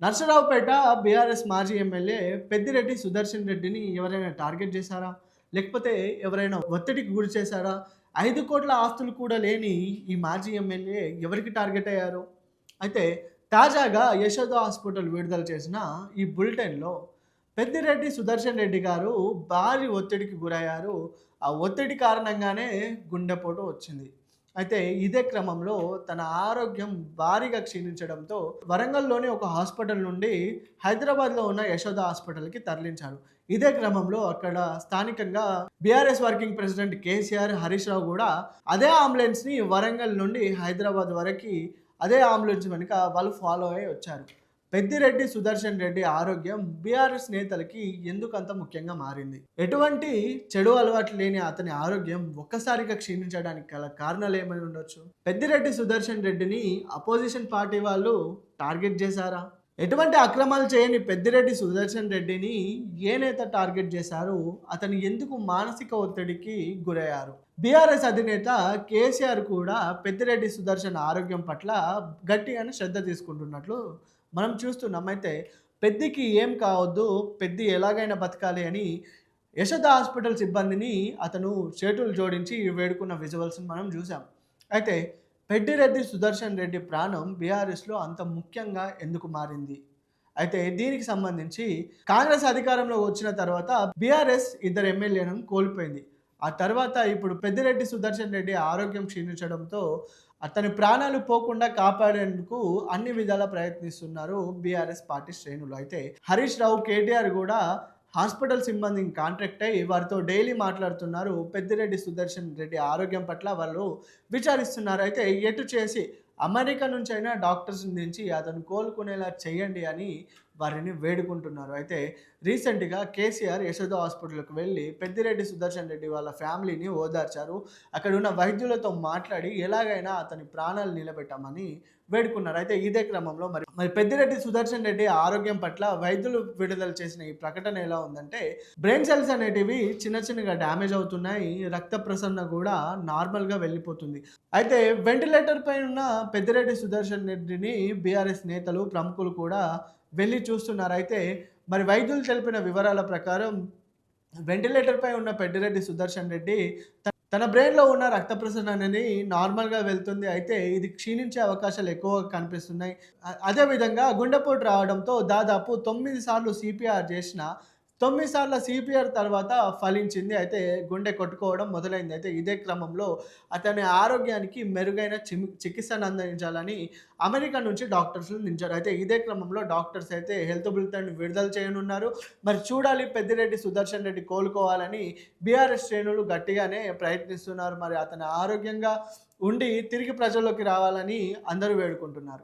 Narasaraopet BRS మాజీ MLA Peddireddy Sudarshan రెడ్డిని ఎవరైనా టార్గెట్ చేశారా? లేకపోతే ఎవరైనా ఒత్తిడికి గురి చేశారా? 5,00,00,000 ఆస్తులు కూడా లేని ఈ మాజీ ఎమ్మెల్యే ఎవరికి టార్గెట్ అయ్యారు? అయితే తాజాగా యశోద హాస్పిటల్ విడుదల చేసిన ఈ బులెటిన్‌లో పెద్దిరెడ్డి సుదర్శన్ రెడ్డి గారు భారీ ఒత్తిడికి గురయ్యారు. ఆ ఒత్తిడి కారణంగానే గుండెపోటు వచ్చింది. అయితే ఇదే క్రమంలో తన ఆరోగ్యం భారీగా క్షీణించడంతో వరంగల్‌లోని ఒక హాస్పిటల్ నుండి హైదరాబాద్‌లో ఉన్న యశోద హాస్పిటల్‌కి తరలించారు. ఇదే క్రమంలో అక్కడ స్థానికంగా BRS working president KCR, Harish Rao గూడా అదే అంబులెన్స్‌ని వరంగల్ నుండి హైదరాబాద్ వరకి అదే అంబులెన్స్ వెనుక వాళ్ళు ఫాలో అయ్యి వచ్చారు. పెద్దిరెడ్డి సుదర్శన్ రెడ్డి ఆరోగ్యం బీఆర్ఎస్ నేతలకి ఎందుకంత ముఖ్యంగా మారింది? ఎటువంటి చెడు అలవాట్లు లేని అతని ఆరోగ్యం ఒక్కసారిగా క్షీణించడానికి గల కారణాలు ఏమై ఉండొచ్చు? పెద్దిరెడ్డి సుదర్శన్ రెడ్డిని అపోజిషన్ పార్టీ వాళ్ళు టార్గెట్ చేశారా? ఎటువంటి అక్రమాలు చేయని పెద్దిరెడ్డి సుదర్శన్ రెడ్డిని ఏ నేత టార్గెట్ చేశారు? అతను ఎందుకు మానసిక ఒత్తిడికి గురయ్యారు? బీఆర్ఎస్ అధినేత కేసీఆర్ కూడా పెద్దిరెడ్డి సుదర్శన్ ఆరోగ్యం పట్ల గట్టిగానే శ్రద్ధ తీసుకుంటున్నట్లు మనం చూస్తున్నాం. అయితే పెద్దికి ఏం కావద్దు, పెద్ది ఎలాగైనా బతకాలి అని యశోద హాస్పిటల్ సిబ్బందిని అతను చేతులు జోడించి వేడుకున్న విజువల్స్‌ని మనం చూసాం. అయితే పెద్దిరెడ్డి సుదర్శన్ రెడ్డి ప్రాణం బీఆర్ఎస్‌లో అంత ముఖ్యంగా ఎందుకు మారింది? అయితే దీనికి సంబంధించి కాంగ్రెస్ అధికారంలోకి వచ్చిన తర్వాత బీఆర్ఎస్ ఇద్దరు ఎమ్మెల్యేలను కోల్పోయింది. ఆ తర్వాత ఇప్పుడు పెద్దిరెడ్డి సుదర్శన్ రెడ్డి ఆరోగ్యం క్షీణించడంతో అతని ప్రాణాలు పోకుండా కాపాడేందుకు అన్ని విధాలా ప్రయత్నిస్తున్నారు బీఆర్ఎస్ పార్టీ శ్రేణులు. అయితే హరీష్ రావు, కేటీఆర్ కూడా హాస్పిటల్ సిబ్బందిని కాంటాక్ట్ అయ్యి వారితో డైలీ మాట్లాడుతున్నారు. పెద్దిరెడ్డి సుదర్శన్ రెడ్డి ఆరోగ్యం పట్ల వాళ్ళు విచారిస్తున్నారు. అయితే ఎటు చేసి అమెరికా నుంచైనా డాక్టర్స్‌ని దించి అతను కోలుకునేలా చేయండి అని వారిని వేడుకుంటున్నారు. అయితే రీసెంట్‌గా కేసీఆర్ యశోద హాస్పిటల్‌కి వెళ్ళి పెద్దిరెడ్డి సుదర్శన్ రెడ్డి వాళ్ళ ఫ్యామిలీని ఓదార్చారు. అక్కడున్న వైద్యులతో మాట్లాడి ఎలాగైనా అతని ప్రాణాలు నిలబెట్టమని వేడుకున్నారు. అయితే ఇదే క్రమంలో మరి పెద్దిరెడ్డి సుదర్శన్ రెడ్డి ఆరోగ్యం పట్ల వైద్యులు విడుదల చేసిన ఈ ప్రకటన ఎలా ఉందంటే, బ్రెయిన్ సెల్స్ అనేటివి చిన్న చిన్నగా డ్యామేజ్ అవుతున్నాయి. రక్త ప్రసరణ కూడా నార్మల్‌గా వెళ్ళిపోతుంది. అయితే వెంటిలేటర్ పై ఉన్న పెద్దిరెడ్డి సుదర్శన్ రెడ్డిని బీఆర్ఎస్ నేతలు, ప్రముఖులు కూడా వెళ్లి చూస్తున్నారు. అయితే మరి వైద్యులు తెలిపిన వివరాల ప్రకారం వెంటిలేటర్ పై ఉన్న పెద్దిరెడ్డి సుదర్శన్ రెడ్డి తన బ్రెయిన్‌లో ఉన్న రక్త ప్రసరణ అనేది నార్మల్‌గా వెళ్తుంది. అయితే ఇది క్షీణించే అవకాశాలు ఎక్కువగా కనిపిస్తున్నాయి. అదే విధంగా గుండెపోటు రావడంతో దాదాపు 9 సార్లు సీపీఆర్ చేసినా 9 సార్ల సీపీఆర్ తర్వాత ఫలించింది. అయితే గుండె కొట్టుకోవడం మొదలైంది. అయితే ఇదే క్రమంలో అతని ఆరోగ్యానికి మెరుగైన చికిత్సను అందించాలని అమెరికా నుంచి డాక్టర్స్‌ని దించారు. అయితే ఇదే క్రమంలో డాక్టర్స్ అయితే హెల్త్ బులెటిన్ విడుదల చేయనున్నారు. మరి చూడాలి, పెద్దిరెడ్డి సుదర్శన్ రెడ్డి కోలుకోవాలని బీఆర్ఎస్ శ్రేణులు గట్టిగానే ప్రయత్నిస్తున్నారు. మరి అతను ఆరోగ్యంగా ఉండి తిరిగి ప్రజల్లోకి రావాలని అందరూ వేడుకుంటున్నారు.